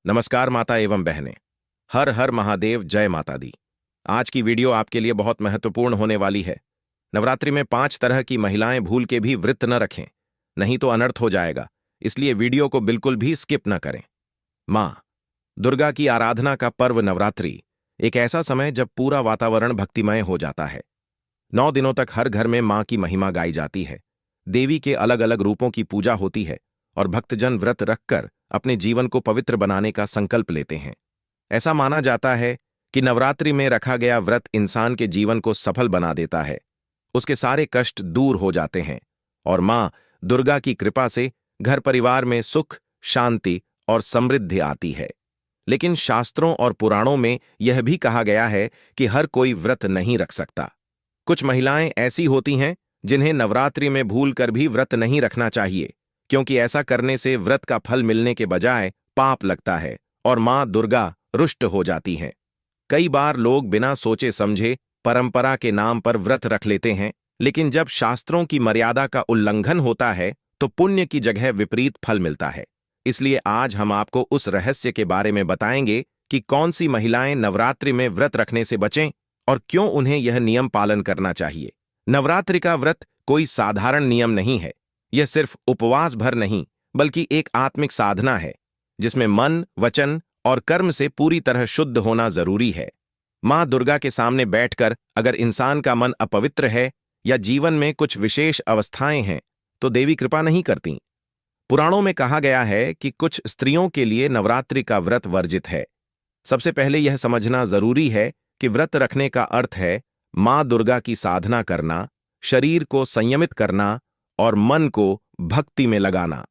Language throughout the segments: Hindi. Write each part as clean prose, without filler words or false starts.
नमस्कार माता एवं बहनें। हर हर महादेव, जय माता दी। आज की वीडियो आपके लिए बहुत महत्वपूर्ण होने वाली है। नवरात्रि में 5 तरह की महिलाएं भूल के भी व्रत न रखें, नहीं तो अनर्थ हो जाएगा। इसलिए वीडियो को बिल्कुल भी स्किप न करें। माँ दुर्गा की आराधना का पर्व नवरात्रि एक ऐसा समय जब पूरा वातावरण भक्तिमय हो जाता है। 9 दिनों तक हर घर में माँ की महिमा गाई जाती है। देवी के अलग अलग रूपों की पूजा होती है और भक्तजन व्रत रखकर अपने जीवन को पवित्र बनाने का संकल्प लेते हैं। ऐसा माना जाता है कि नवरात्रि में रखा गया व्रत इंसान के जीवन को सफल बना देता है, उसके सारे कष्ट दूर हो जाते हैं और माँ दुर्गा की कृपा से घर परिवार में सुख, शांति और समृद्धि आती है। लेकिन शास्त्रों और पुराणों में यह भी कहा गया है कि हर कोई व्रत नहीं रख सकता। कुछ महिलाएं ऐसी होती हैं जिन्हें नवरात्रि में भूल कर भी व्रत नहीं रखना चाहिए, क्योंकि ऐसा करने से व्रत का फल मिलने के बजाय पाप लगता है और मां दुर्गा रुष्ट हो जाती हैं। कई बार लोग बिना सोचे समझे परंपरा के नाम पर व्रत रख लेते हैं, लेकिन जब शास्त्रों की मर्यादा का उल्लंघन होता है तो पुण्य की जगह विपरीत फल मिलता है। इसलिए आज हम आपको उस रहस्य के बारे में बताएंगे कि कौन सी महिलाएं नवरात्रि में व्रत रखने से बचें और क्यों उन्हें यह नियम पालन करना चाहिए। नवरात्रि का व्रत कोई साधारण नियम नहीं है। यह सिर्फ उपवास भर नहीं, बल्कि एक आत्मिक साधना है जिसमें मन, वचन और कर्म से पूरी तरह शुद्ध होना जरूरी है। मां दुर्गा के सामने बैठकर अगर इंसान का मन अपवित्र है या जीवन में कुछ विशेष अवस्थाएं हैं तो देवी कृपा नहीं करती। पुराणों में कहा गया है कि कुछ स्त्रियों के लिए नवरात्रि का व्रत वर्जित है। सबसे पहले यह समझना जरूरी है कि व्रत रखने का अर्थ है मां दुर्गा की साधना करना, शरीर को संयमित करना और मन को भक्ति में लगाना।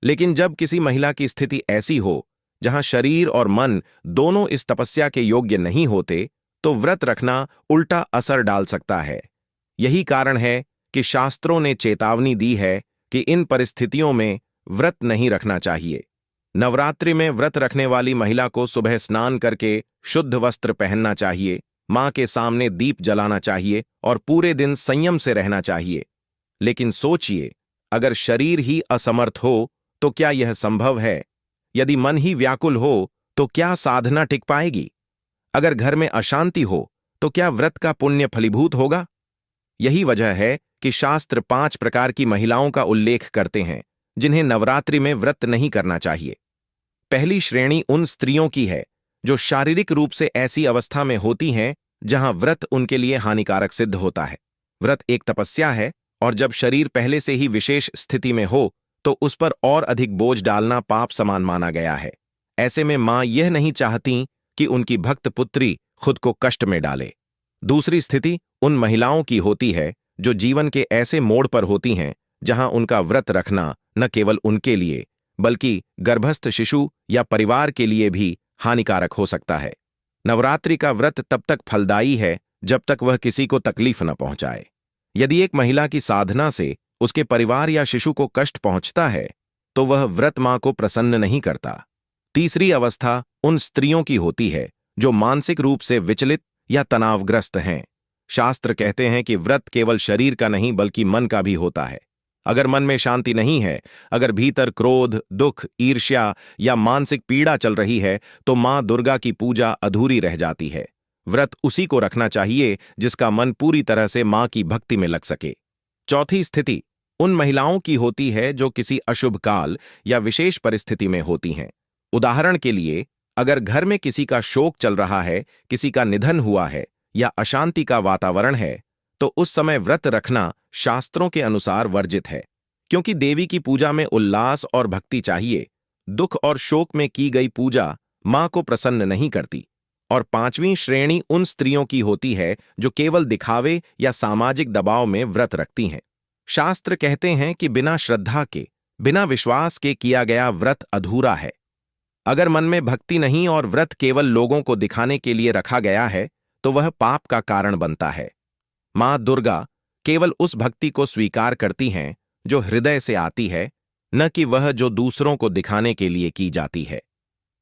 लेकिन जब किसी महिला की स्थिति ऐसी हो जहां शरीर और मन दोनों इस तपस्या के योग्य नहीं होते, तो व्रत रखना उल्टा असर डाल सकता है। यही कारण है कि शास्त्रों ने चेतावनी दी है कि इन परिस्थितियों में व्रत नहीं रखना चाहिए। नवरात्रि में व्रत रखने वाली महिला को सुबह स्नान करके शुद्ध वस्त्र पहनना चाहिए, मां के सामने दीप जलाना चाहिए और पूरे दिन संयम से रहना चाहिए। लेकिन सोचिए, अगर शरीर ही असमर्थ हो तो क्या यह संभव है? यदि मन ही व्याकुल हो तो क्या साधना टिक पाएगी? अगर घर में अशांति हो तो क्या व्रत का पुण्य फलीभूत होगा? यही वजह है कि शास्त्र 5 प्रकार की महिलाओं का उल्लेख करते हैं जिन्हें नवरात्रि में व्रत नहीं करना चाहिए। पहली श्रेणी उन स्त्रियों की है जो शारीरिक रूप से ऐसी अवस्था में होती हैं जहां व्रत उनके लिए हानिकारक सिद्ध होता है। व्रत एक तपस्या है और जब शरीर पहले से ही विशेष स्थिति में हो तो उस पर और अधिक बोझ डालना पाप समान माना गया है। ऐसे में मां यह नहीं चाहती कि उनकी भक्त पुत्री खुद को कष्ट में डाले। दूसरी स्थिति उन महिलाओं की होती है जो जीवन के ऐसे मोड़ पर होती हैं जहां उनका व्रत रखना न केवल उनके लिए बल्कि गर्भस्थ शिशु या परिवार के लिए भी हानिकारक हो सकता है। नवरात्रि का व्रत तब तक फलदायी है जब तक वह किसी को तकलीफ न पहुंचाए। यदि एक महिला की साधना से उसके परिवार या शिशु को कष्ट पहुंचता है तो वह व्रत मां को प्रसन्न नहीं करता। तीसरी अवस्था उन स्त्रियों की होती है जो मानसिक रूप से विचलित या तनावग्रस्त हैं। शास्त्र कहते हैं कि व्रत केवल शरीर का नहीं बल्कि मन का भी होता है। अगर मन में शांति नहीं है, अगर भीतर क्रोध, दुख, ईर्ष्या या मानसिक पीड़ा चल रही है तो मां दुर्गा की पूजा अधूरी रह जाती है। व्रत उसी को रखना चाहिए जिसका मन पूरी तरह से मां की भक्ति में लग सके। चौथी स्थिति उन महिलाओं की होती है जो किसी अशुभ काल या विशेष परिस्थिति में होती हैं। उदाहरण के लिए, अगर घर में किसी का शोक चल रहा है, किसी का निधन हुआ है या अशांति का वातावरण है, तो उस समय व्रत रखना शास्त्रों के अनुसार वर्जित है, क्योंकि देवी की पूजा में उल्लास और भक्ति चाहिए। दुख और शोक में की गई पूजा मां को प्रसन्न नहीं करती। और 5वीं श्रेणी उन स्त्रियों की होती है जो केवल दिखावे या सामाजिक दबाव में व्रत रखती हैं। शास्त्र कहते हैं कि बिना श्रद्धा के, बिना विश्वास के किया गया व्रत अधूरा है। अगर मन में भक्ति नहीं और व्रत केवल लोगों को दिखाने के लिए रखा गया है तो वह पाप का कारण बनता है। मां दुर्गा केवल उस भक्ति को स्वीकार करती हैं जो हृदय से आती है, न कि वह जो दूसरों को दिखाने के लिए की जाती है।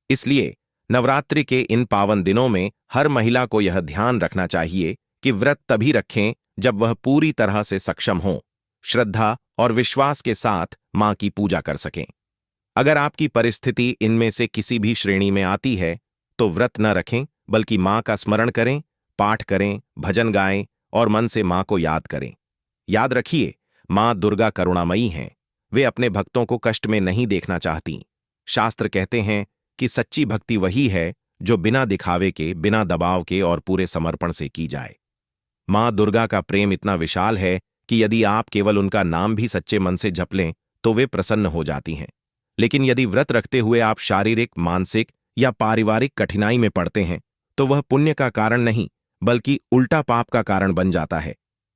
इसलिए नवरात्रि के इन पावन दिनों में हर महिला को यह ध्यान रखना चाहिए कि व्रत तभी रखें जब वह पूरी तरह से सक्षम हों, श्रद्धा और विश्वास के साथ मां की पूजा कर सकें। अगर आपकी परिस्थिति इनमें से किसी भी श्रेणी में आती है तो व्रत न रखें, बल्कि मां का स्मरण करें, पाठ करें, भजन गाएं और मन से मां को याद करें। याद रखिए, मां दुर्गा करुणामयी हैं। वे अपने भक्तों को कष्ट में नहीं देखना चाहती। शास्त्र कहते हैं कि सच्ची भक्ति वही है जो बिना दिखावे के, बिना दबाव के और पूरे समर्पण से की जाए। मां दुर्गा का प्रेम इतना विशाल है कि यदि आप केवल उनका नाम भी सच्चे मन से जप लें तो वे प्रसन्न हो जाती हैं। लेकिन यदि व्रत रखते हुए आप शारीरिक, मानसिक या पारिवारिक कठिनाई में पड़ते हैं तो वह पुण्य का कारण नहीं, बल्कि उल्टा पाप का कारण बन जाता है।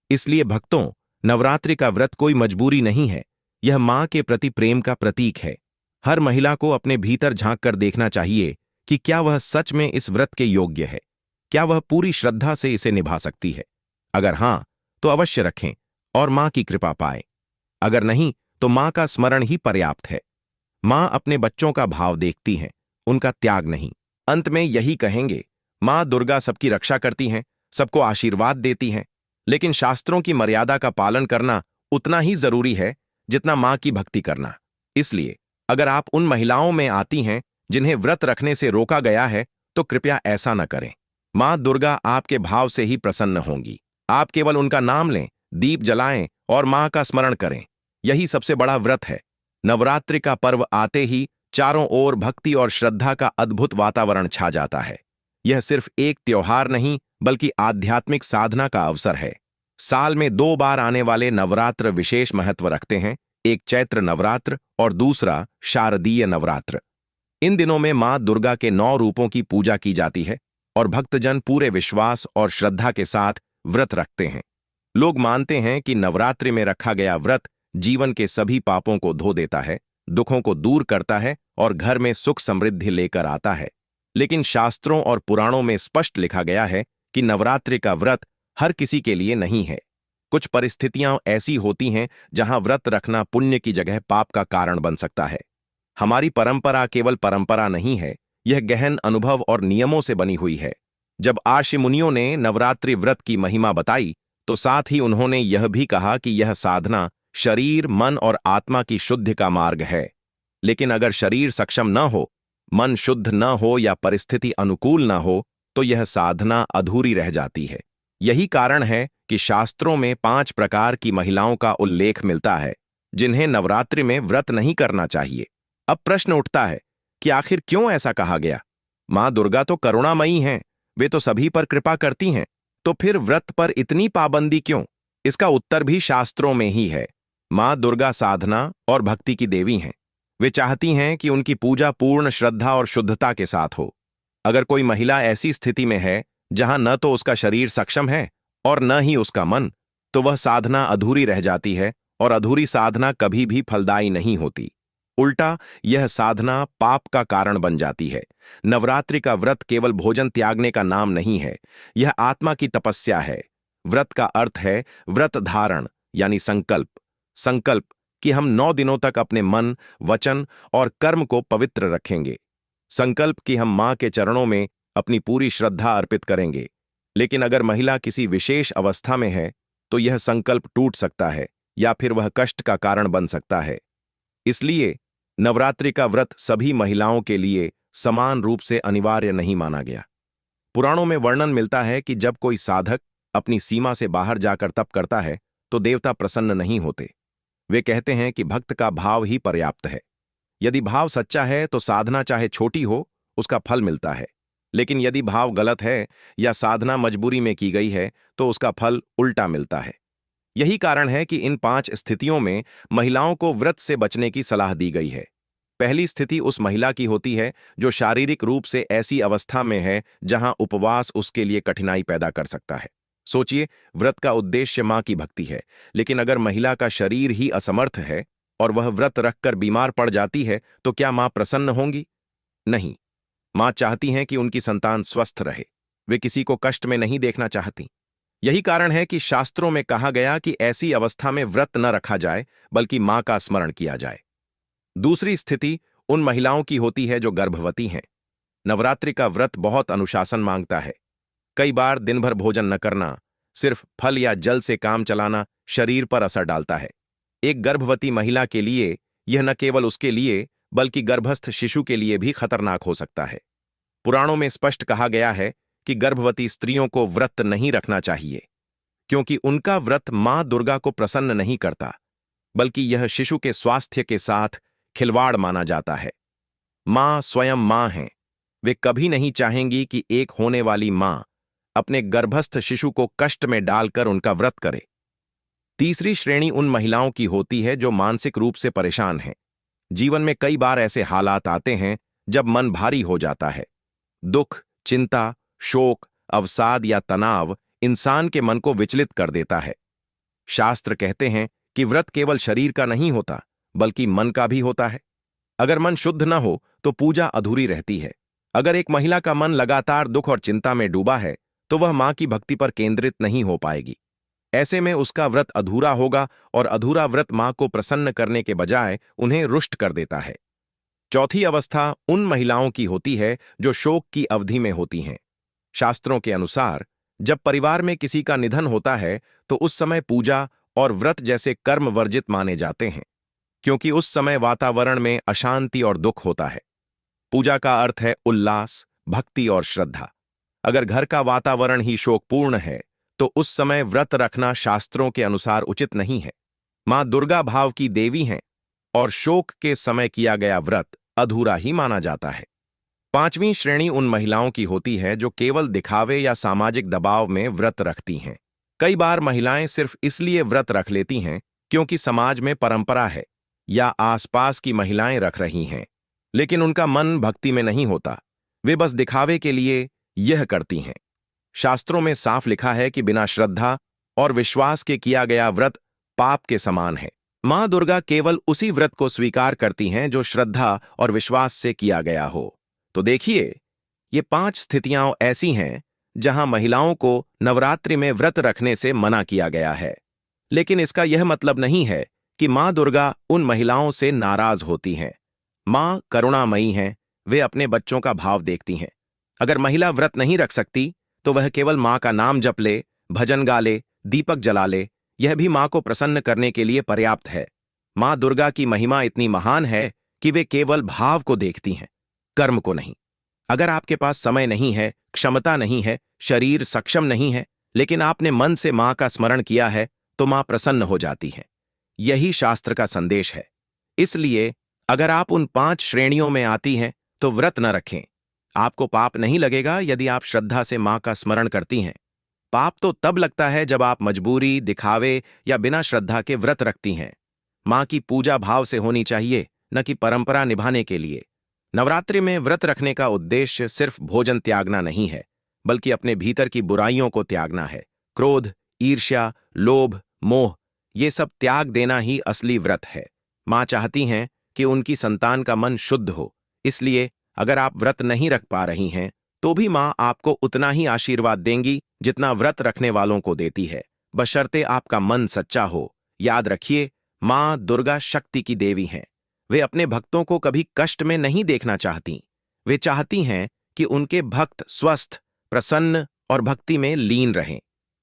इसलिए भक्तों, नवरात्रि का व्रत कोई मजबूरी नहीं है, यह मां के प्रति प्रेम का प्रतीक है। हर महिला को अपने भीतर झांक कर देखना चाहिए कि क्या वह सच में इस व्रत के योग्य है, क्या वह पूरी श्रद्धा से इसे निभा सकती है। अगर हां, तो अवश्य रखें और मां की कृपा पाएं। अगर नहीं, तो मां का स्मरण ही पर्याप्त है। मां अपने बच्चों का भाव देखती हैं, उनका त्याग नहीं। अंत में यही कहेंगे, मां दुर्गा सबकी रक्षा करती हैं, सबको आशीर्वाद देती हैं, लेकिन शास्त्रों की मर्यादा का पालन करना उतना ही जरूरी है जितना मां की भक्ति करना। इसलिए अगर आप उन महिलाओं में आती हैं जिन्हें व्रत रखने से रोका गया है, तो कृपया ऐसा न करें। मां दुर्गा आपके भाव से ही प्रसन्न होंगी। आप केवल उनका नाम लें, दीप जलाएं और मां का स्मरण करें। यही सबसे बड़ा व्रत है। नवरात्रि का पर्व आते ही चारों ओर भक्ति और श्रद्धा का अद्भुत वातावरण छा जाता है। यह सिर्फ एक त्योहार नहीं, बल्कि आध्यात्मिक साधना का अवसर है। साल में 2 बार आने वाले नवरात्र विशेष महत्व रखते हैं, एक चैत्र नवरात्र और दूसरा शारदीय नवरात्र। इन दिनों में मां दुर्गा के 9 रूपों की पूजा की जाती है और भक्तजन पूरे विश्वास और श्रद्धा के साथ व्रत रखते हैं। लोग मानते हैं कि नवरात्रि में रखा गया व्रत जीवन के सभी पापों को धो देता है, दुखों को दूर करता है और घर में सुख समृद्धि लेकर आता है। लेकिन शास्त्रों और पुराणों में स्पष्ट लिखा गया है कि नवरात्रि का व्रत हर किसी के लिए नहीं है। कुछ परिस्थितियां ऐसी होती हैं जहां व्रत रखना पुण्य की जगह पाप का कारण बन सकता है। हमारी परंपरा केवल परंपरा नहीं है, यह गहन अनुभव और नियमों से बनी हुई है। जब आर्षि मुनियों ने नवरात्रि व्रत की महिमा बताई, तो साथ ही उन्होंने यह भी कहा कि यह साधना शरीर, मन और आत्मा की शुद्धि का मार्ग है। लेकिन अगर शरीर सक्षम न हो, मन शुद्ध न हो या परिस्थिति अनुकूल न हो, तो यह साधना अधूरी रह जाती है। यही कारण है कि शास्त्रों में 5 प्रकार की महिलाओं का उल्लेख मिलता है जिन्हें नवरात्रि में व्रत नहीं करना चाहिए। अब प्रश्न उठता है कि आखिर क्यों ऐसा कहा गया? मां दुर्गा तो करुणामयी हैं, वे तो सभी पर कृपा करती हैं, तो फिर व्रत पर इतनी पाबंदी क्यों? इसका उत्तर भी शास्त्रों में ही है। मां दुर्गा साधना और भक्ति की देवी हैं। वे चाहती हैं कि उनकी पूजा पूर्ण श्रद्धा और शुद्धता के साथ हो। अगर कोई महिला ऐसी स्थिति में है जहां न तो उसका शरीर सक्षम है और न ही उसका मन, तो वह साधना अधूरी रह जाती है और अधूरी साधना कभी भी फलदायी नहीं होती। उल्टा, यह साधना पाप का कारण बन जाती है। नवरात्रि का व्रत केवल भोजन त्यागने का नाम नहीं है, यह आत्मा की तपस्या है। व्रत का अर्थ है व्रत धारण, यानी संकल्प। संकल्प कि हम 9 दिनों तक अपने मन, वचन और कर्म को पवित्र रखेंगे। संकल्प कि हम मां के चरणों में अपनी पूरी श्रद्धा अर्पित करेंगे। लेकिन अगर महिला किसी विशेष अवस्था में है, तो यह संकल्प टूट सकता है या फिर वह कष्ट का कारण बन सकता है। इसलिए नवरात्रि का व्रत सभी महिलाओं के लिए समान रूप से अनिवार्य नहीं माना गया। पुराणों में वर्णन मिलता है कि जब कोई साधक अपनी सीमा से बाहर जाकर तप करता है, तो देवता प्रसन्न नहीं होते। वे कहते हैं कि भक्त का भाव ही पर्याप्त है। यदि भाव सच्चा है तो साधना चाहे छोटी हो, उसका फल मिलता है। लेकिन यदि भाव गलत है या साधना मजबूरी में की गई है, तो उसका फल उल्टा मिलता है। यही कारण है कि इन 5 स्थितियों में महिलाओं को व्रत से बचने की सलाह दी गई है। पहली स्थिति उस महिला की होती है जो शारीरिक रूप से ऐसी अवस्था में है जहां उपवास उसके लिए कठिनाई पैदा कर सकता है। सोचिए, व्रत का उद्देश्य मां की भक्ति है, लेकिन अगर महिला का शरीर ही असमर्थ है और वह व्रत रखकर बीमार पड़ जाती है, तो क्या मां प्रसन्न होंगी? नहीं। मां चाहती हैं कि उनकी संतान स्वस्थ रहे। वे किसी को कष्ट में नहीं देखना चाहती। यही कारण है कि शास्त्रों में कहा गया कि ऐसी अवस्था में व्रत न रखा जाए, बल्कि मां का स्मरण किया जाए। दूसरी स्थिति उन महिलाओं की होती है जो गर्भवती हैं। नवरात्रि का व्रत बहुत अनुशासन मांगता है। कई बार दिन भर भोजन न करना, सिर्फ फल या जल से काम चलाना शरीर पर असर डालता है। एक गर्भवती महिला के लिए यह न केवल उसके लिए बल्कि गर्भस्थ शिशु के लिए भी खतरनाक हो सकता है। पुराणों में स्पष्ट कहा गया है कि गर्भवती स्त्रियों को व्रत नहीं रखना चाहिए, क्योंकि उनका व्रत मां दुर्गा को प्रसन्न नहीं करता, बल्कि यह शिशु के स्वास्थ्य के साथ खिलवाड़ माना जाता है। मां स्वयं मां हैं। वे कभी नहीं चाहेंगी कि एक होने वाली मां अपने गर्भस्थ शिशु को कष्ट में डालकर उनका व्रत करे। तीसरी श्रेणी उन महिलाओं की होती है जो मानसिक रूप से परेशान हैं। जीवन में कई बार ऐसे हालात आते हैं जब मन भारी हो जाता है। दुख, चिंता, शोक, अवसाद या तनाव इंसान के मन को विचलित कर देता है। शास्त्र कहते हैं कि व्रत केवल शरीर का नहीं होता, बल्कि मन का भी होता है। अगर मन शुद्ध न हो तो पूजा अधूरी रहती है। अगर एक महिला का मन लगातार दुख और चिंता में डूबा है तो वह मां की भक्ति पर केंद्रित नहीं हो पाएगी। ऐसे में उसका व्रत अधूरा होगा और अधूरा व्रत मां को प्रसन्न करने के बजाय उन्हें रुष्ट कर देता है। चौथी अवस्था उन महिलाओं की होती है जो शोक की अवधि में होती हैं। शास्त्रों के अनुसार जब परिवार में किसी का निधन होता है तो उस समय पूजा और व्रत जैसे कर्म वर्जित माने जाते हैं, क्योंकि उस समय वातावरण में अशांति और दुख होता है। पूजा का अर्थ है उल्लास, भक्ति और श्रद्धा। अगर घर का वातावरण ही शोकपूर्ण है तो उस समय व्रत रखना शास्त्रों के अनुसार उचित नहीं है। मां दुर्गा भाव की देवी हैं और शोक के समय किया गया व्रत अधूरा ही माना जाता है। पांचवीं श्रेणी उन महिलाओं की होती है जो केवल दिखावे या सामाजिक दबाव में व्रत रखती हैं। कई बार महिलाएं सिर्फ इसलिए व्रत रख लेती हैं क्योंकि समाज में परंपरा है या आसपास की महिलाएं रख रही हैं, लेकिन उनका मन भक्ति में नहीं होता। वे बस दिखावे के लिए यह करती हैं। शास्त्रों में साफ लिखा है कि बिना श्रद्धा और विश्वास के किया गया व्रत पाप के समान है। मां दुर्गा केवल उसी व्रत को स्वीकार करती हैं जो श्रद्धा और विश्वास से किया गया हो। तो देखिए, ये 5 स्थितियां ऐसी हैं जहां महिलाओं को नवरात्रि में व्रत रखने से मना किया गया है। लेकिन इसका यह मतलब नहीं है कि मां दुर्गा उन महिलाओं से नाराज होती हैं। मां करुणामयी हैं, वे अपने बच्चों का भाव देखती हैं। अगर महिला व्रत नहीं रख सकती तो वह केवल मां का नाम जप ले, भजन गा ले, दीपक जला ले, यह भी मां को प्रसन्न करने के लिए पर्याप्त है। मां दुर्गा की महिमा इतनी महान है कि वे केवल भाव को देखती हैं, कर्म को नहीं। अगर आपके पास समय नहीं है, क्षमता नहीं है, शरीर सक्षम नहीं है, लेकिन आपने मन से मां का स्मरण किया है तो मां प्रसन्न हो जाती है। यही शास्त्र का संदेश है। इसलिए अगर आप उन 5 श्रेणियों में आती हैं तो व्रत न रखें। आपको पाप नहीं लगेगा यदि आप श्रद्धा से मां का स्मरण करती हैं। पाप तो तब लगता है जब आप मजबूरी, दिखावे या बिना श्रद्धा के व्रत रखती हैं। मां की पूजा भाव से होनी चाहिए, न कि परंपरा निभाने के लिए। नवरात्रि में व्रत रखने का उद्देश्य सिर्फ भोजन त्यागना नहीं है, बल्कि अपने भीतर की बुराइयों को त्यागना है। क्रोध, ईर्ष्या, लोभ, मोह, ये सब त्याग देना ही असली व्रत है। मां चाहती हैं कि उनकी संतान का मन शुद्ध हो। इसलिए अगर आप व्रत नहीं रख पा रही हैं तो भी मां आपको उतना ही आशीर्वाद देंगी जितना व्रत रखने वालों को देती है, बशर्ते आपका मन सच्चा हो। याद रखिए, मां दुर्गा शक्ति की देवी हैं। वे अपने भक्तों को कभी कष्ट में नहीं देखना चाहती। वे चाहती हैं कि उनके भक्त स्वस्थ, प्रसन्न और भक्ति में लीन रहें।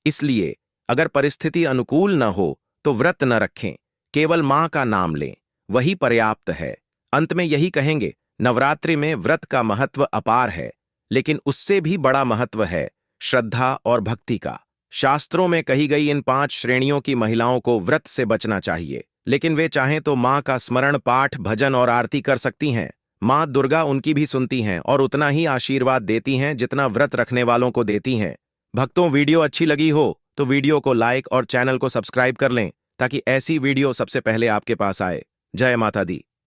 इसलिए अगर परिस्थिति अनुकूल न हो तो व्रत न रखें, केवल मां का नाम लें, वही पर्याप्त है। अंत में यही कहेंगे, नवरात्रि में व्रत का महत्व अपार है, लेकिन उससे भी बड़ा महत्व है श्रद्धा और भक्ति का। शास्त्रों में कही गई इन 5 श्रेणियों की महिलाओं को व्रत से बचना चाहिए, लेकिन वे चाहें तो मां का स्मरण, पाठ, भजन और आरती कर सकती हैं। मां दुर्गा उनकी भी सुनती हैं और उतना ही आशीर्वाद देती हैं जितना व्रत रखने वालों को देती हैं। भक्तों, वीडियो अच्छी लगी हो तो वीडियो को लाइक और चैनल को सब्सक्राइब कर लें ताकि ऐसी वीडियो सबसे पहले आपके पास आए। जय माता दी।